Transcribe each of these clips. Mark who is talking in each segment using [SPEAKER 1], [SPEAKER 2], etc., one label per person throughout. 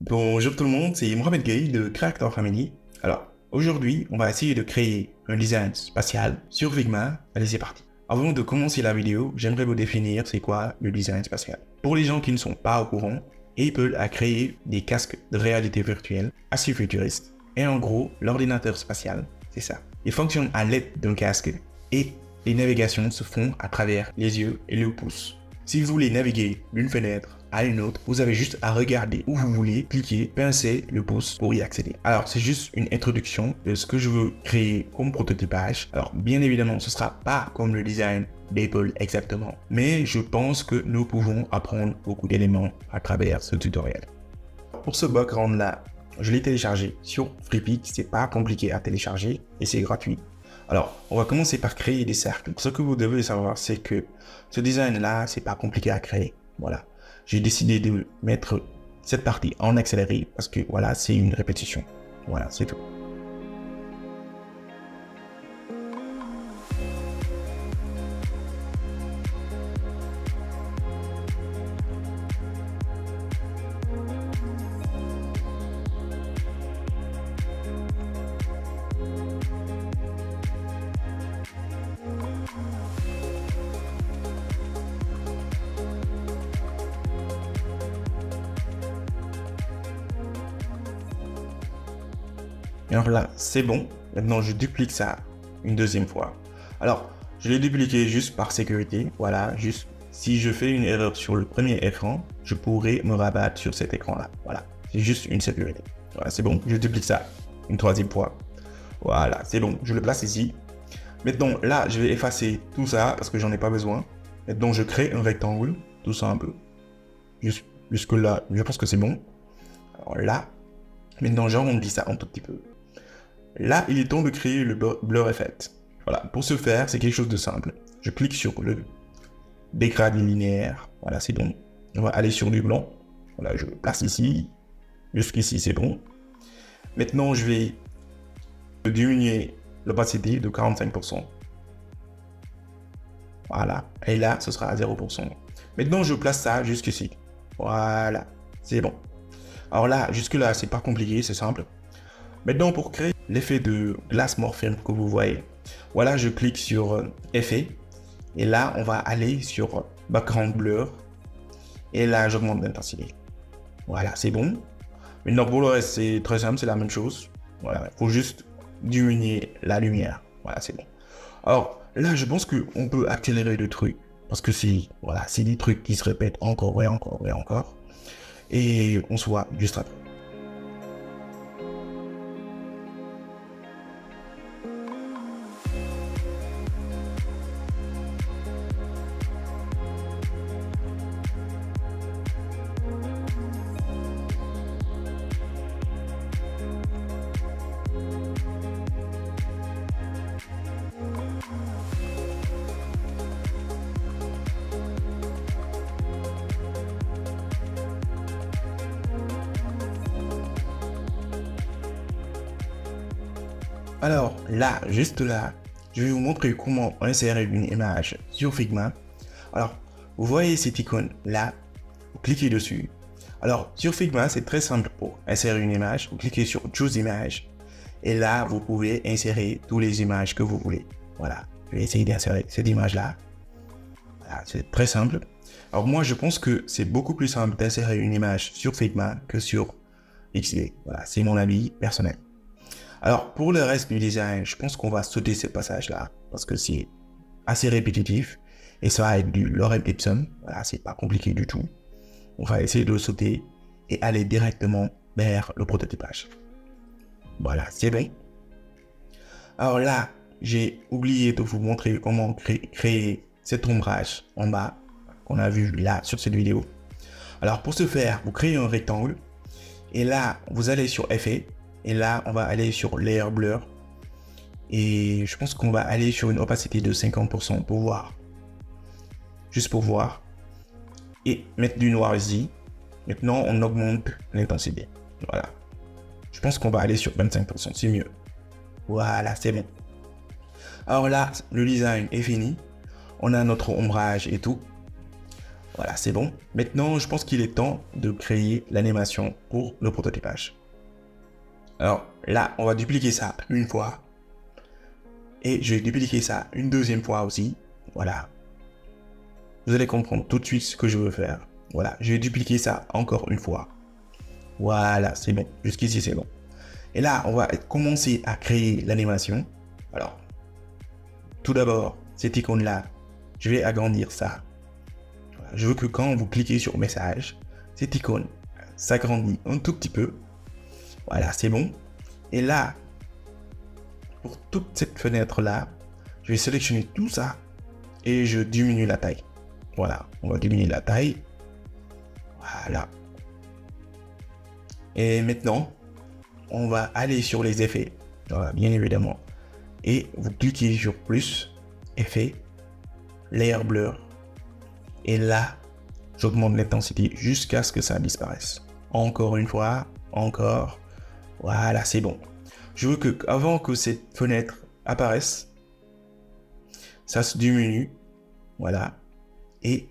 [SPEAKER 1] Bonjour tout le monde, c'est Mohamed Gueye de Creator Family. Alors, aujourd'hui, on va essayer de créer un design spatial sur Figma. Allez, c'est parti. Avant de commencer la vidéo, j'aimerais vous définir c'est quoi le design spatial. Pour les gens qui ne sont pas au courant, Apple a créé des casques de réalité virtuelle assez futuristes. Et en gros, l'ordinateur spatial, c'est ça. Il fonctionne à l'aide d'un casque et les navigations se font à travers les yeux et le pouce. Si vous voulez naviguer d'une fenêtre à une autre, vous avez juste à regarder où vous voulez, cliquer, pincer le pouce pour y accéder. Alors, c'est juste une introduction de ce que je veux créer comme prototypage. Alors, bien évidemment, ce sera pas comme le design d'Apple exactement, mais je pense que nous pouvons apprendre beaucoup d'éléments à travers ce tutoriel. Pour ce background-là, je l'ai téléchargé sur Freepik, c'est pas compliqué à télécharger et c'est gratuit. Alors, on va commencer par créer des cercles. Ce que vous devez savoir, c'est que ce design-là, c'est pas compliqué à créer. Voilà. J'ai décidé de mettre cette partie en accéléré parce que voilà, c'est une répétition. Voilà, c'est tout. Alors là, c'est bon. Maintenant, je duplique ça une deuxième fois. Alors, je l'ai dupliqué juste par sécurité. Voilà, juste si je fais une erreur sur le premier écran, je pourrais me rabattre sur cet écran-là. Voilà, c'est juste une sécurité. Voilà, c'est bon. Je duplique ça une troisième fois. Voilà, c'est bon. Je le place ici. Maintenant, là, je vais effacer tout ça parce que j'en ai pas besoin. Maintenant, je crée un rectangle, tout simple. Jusque là, je pense que c'est bon. Alors là, maintenant, j'arrondis ça un tout petit peu. Là, il est temps de créer le blur effect. Voilà, pour ce faire, c'est quelque chose de simple. Je clique sur le dégradé linéaire. Voilà, c'est bon. On va aller sur du blanc. Voilà, je le place ici. Jusqu'ici, c'est bon. Maintenant, je vais diminuer l'opacité de 45%. Voilà. Et là, ce sera à 0%. Maintenant, je place ça jusqu'ici. Voilà, c'est bon. Alors là, jusque-là, c'est pas compliqué, c'est simple. Maintenant, pour créer l'effet de glace morphine que vous voyez, voilà, je clique sur effet. Et là, on va aller sur background blur. Et là, j'augmente l'intensité. Voilà, c'est bon. Maintenant, pour le reste, c'est très simple, c'est la même chose. Voilà, il faut juste diminuer la lumière. Voilà, c'est bon. Alors, là, je pense qu'on peut accélérer le truc. Parce que c'est voilà, c'est des trucs qui se répètent encore et encore et encore. Et on se voit juste après. Alors là, juste là, je vais vous montrer comment insérer une image sur Figma. Alors, vous voyez cette icône là, vous cliquez dessus. Alors, sur Figma, c'est très simple pour insérer une image. Vous cliquez sur Choose Image. Et là, vous pouvez insérer toutes les images que vous voulez. Voilà, je vais essayer d'insérer cette image-là. Voilà, c'est très simple. Alors moi, je pense que c'est beaucoup plus simple d'insérer une image sur Figma que sur XD. Voilà, c'est mon avis personnel. Alors, pour le reste du design, je pense qu'on va sauter ce passage-là parce que c'est assez répétitif et ça va être du lorem ipsum. Voilà, c'est pas compliqué du tout. On va essayer de le sauter et aller directement vers le prototypage. Voilà, c'est bien. Alors là, j'ai oublié de vous montrer comment créer cet ombrage en bas qu'on a vu là sur cette vidéo. Alors, pour ce faire, vous créez un rectangle et là, vous allez sur Effet. Et là, on va aller sur Layer Blur. Et je pense qu'on va aller sur une opacité de 50% pour voir. Juste pour voir. Et mettre du noir ici. Maintenant, on augmente l'intensité. Voilà. Je pense qu'on va aller sur 25%. C'est mieux. Voilà, c'est bon. Alors là, le design est fini. On a notre ombrage et tout. Voilà, c'est bon. Maintenant, je pense qu'il est temps de créer l'animation pour le prototypage. Alors là, on va dupliquer ça une fois. Et je vais dupliquer ça une deuxième fois aussi. Voilà. Vous allez comprendre tout de suite ce que je veux faire. Voilà, je vais dupliquer ça encore une fois. Voilà, c'est bon. Jusqu'ici, c'est bon. Et là, on va commencer à créer l'animation. Alors, tout d'abord, cette icône-là, je vais agrandir ça. Voilà, je veux que quand vous cliquez sur message, cette icône s'agrandit un tout petit peu. Voilà, c'est bon. Et là, pour toute cette fenêtre-là, je vais sélectionner tout ça et je diminue la taille. Voilà, on va diminuer la taille. Voilà. Et maintenant, on va aller sur les effets, voilà, bien évidemment. Et vous cliquez sur plus, effet, layer blur. Et là, j'augmente l'intensité jusqu'à ce que ça disparaisse. Encore une fois, encore. Voilà, c'est bon. Je veux que, avant que cette fenêtre apparaisse, ça se diminue. Voilà. Et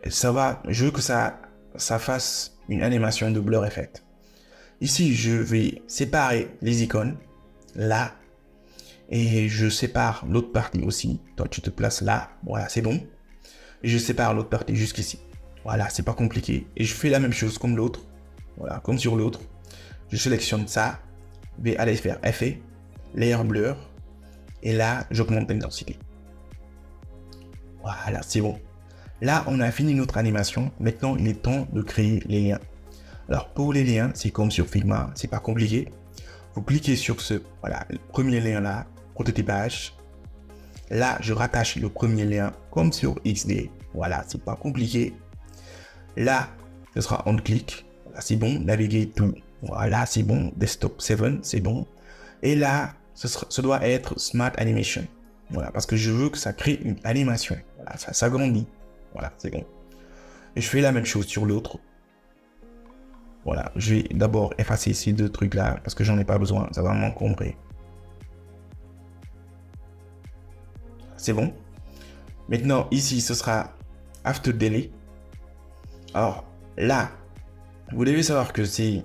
[SPEAKER 1] ça va, je veux que ça fasse une animation de blur effect. Ici, je vais séparer les icônes, là, et je sépare l'autre partie aussi. Toi, tu te places là, voilà, c'est bon. Et je sépare l'autre partie jusqu'ici. Voilà, c'est pas compliqué. Et je fais la même chose comme l'autre, voilà, comme sur l'autre. Je sélectionne ça, je vais aller faire effet, layer blur, et là, j'augmente l'intensité. Voilà, c'est bon. Là, on a fini notre animation. Maintenant, il est temps de créer les liens. Alors, pour les liens, c'est comme sur Figma, c'est pas compliqué. Vous cliquez sur ce, voilà, le premier lien là, prototypage. Là, je rattache le premier lien comme sur XD. Voilà, c'est pas compliqué. Là, ce sera on click. Voilà, c'est bon. Navigate to. Voilà, c'est bon. Desktop 7, c'est bon. Et là, ce doit être Smart Animation. Voilà, parce que je veux que ça crée une animation. Voilà, ça s'agrandit. Voilà, c'est bon. Et je fais la même chose sur l'autre. Voilà, je vais d'abord effacer ces deux trucs-là parce que j'en ai pas besoin. Ça va m'encombrer. C'est bon. Maintenant, ici, ce sera After Delay. Alors, là, vous devez savoir que c'est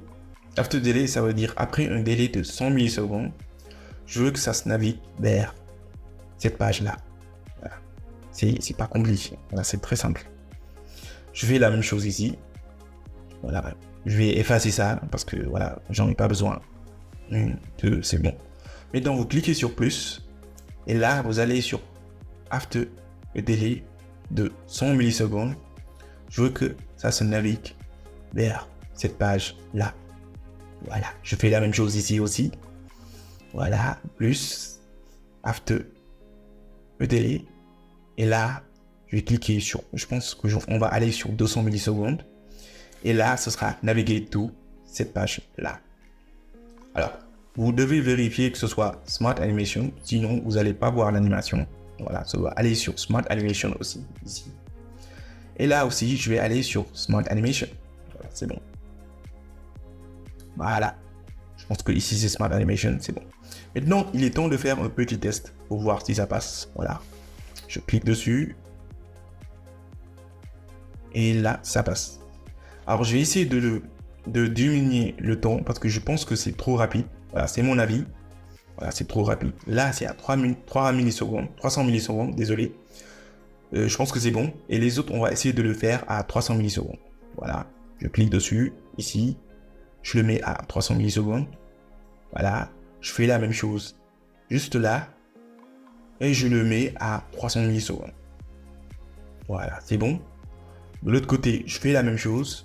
[SPEAKER 1] After Delay, ça veut dire après un délai de 100 millisecondes, je veux que ça se navigue vers cette page-là. Voilà. C'est pas compliqué. Voilà, c'est très simple. Je fais la même chose ici. Voilà. Je vais effacer ça parce que voilà, j'en ai pas besoin. 1, 2, c'est bon. Maintenant, vous cliquez sur plus. Et là, vous allez sur After a Delay de 100 millisecondes. Je veux que ça se navigue vers cette page-là. Voilà. Je fais la même chose ici aussi. Voilà. Plus After a Delay. Et là, je vais cliquer sur, je pense que on va aller sur 200 millisecondes. Et là, ce sera Navigate to cette page-là. Alors, vous devez vérifier que ce soit Smart Animation, sinon vous n'allez pas voir l'animation. Voilà, ça va aller sur Smart Animation aussi, ici. Et là aussi, je vais aller sur Smart Animation. Voilà, c'est bon. Voilà. Je pense que ici, c'est Smart Animation, c'est bon. Maintenant, il est temps de faire un petit test pour voir si ça passe. Voilà. Je clique dessus. Et là, ça passe. Alors, je vais essayer de diminuer le temps parce que je pense que c'est trop rapide. Voilà, c'est mon avis. Voilà, c'est trop rapide. Là, c'est à 3 millisecondes, 300 millisecondes, désolé. Je pense que c'est bon. Et les autres, on va essayer de le faire à 300 millisecondes. Voilà, je clique dessus, ici. Je le mets à 300 millisecondes. Voilà, je fais la même chose juste là. Et je le mets à 300 millisecondes. Voilà, c'est bon. De l'autre côté, je fais la même chose.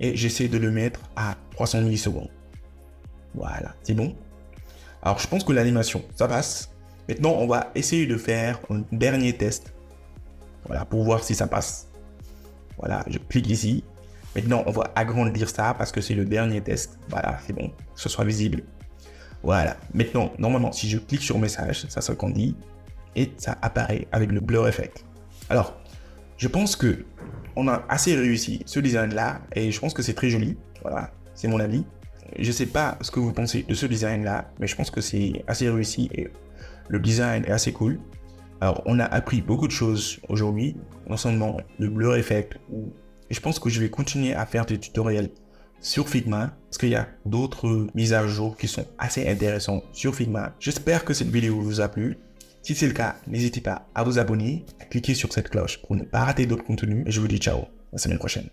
[SPEAKER 1] Et j'essaie de le mettre à 300 millisecondes. Voilà, c'est bon. Alors, je pense que l'animation, ça passe. Maintenant, on va essayer de faire un dernier test. Voilà, pour voir si ça passe. Voilà, je clique ici. Maintenant, on va agrandir ça parce que c'est le dernier test. Voilà, c'est bon, que ce soit visible. Voilà. Maintenant, normalement, si je clique sur message, ça s'agrandit et ça apparaît avec le blur effect. Alors, je pense que on a assez réussi ce design-là et je pense que c'est très joli. Voilà, c'est mon avis. Je sais pas ce que vous pensez de ce design-là, mais je pense que c'est assez réussi et le design est assez cool. Alors, on a appris beaucoup de choses aujourd'hui, non seulement le Blur Effect, et je pense que je vais continuer à faire des tutoriels sur Figma, parce qu'il y a d'autres mises à jour qui sont assez intéressantes sur Figma. J'espère que cette vidéo vous a plu. Si c'est le cas, n'hésitez pas à vous abonner, à cliquer sur cette cloche pour ne pas rater d'autres contenus. Et je vous dis ciao, à la semaine prochaine.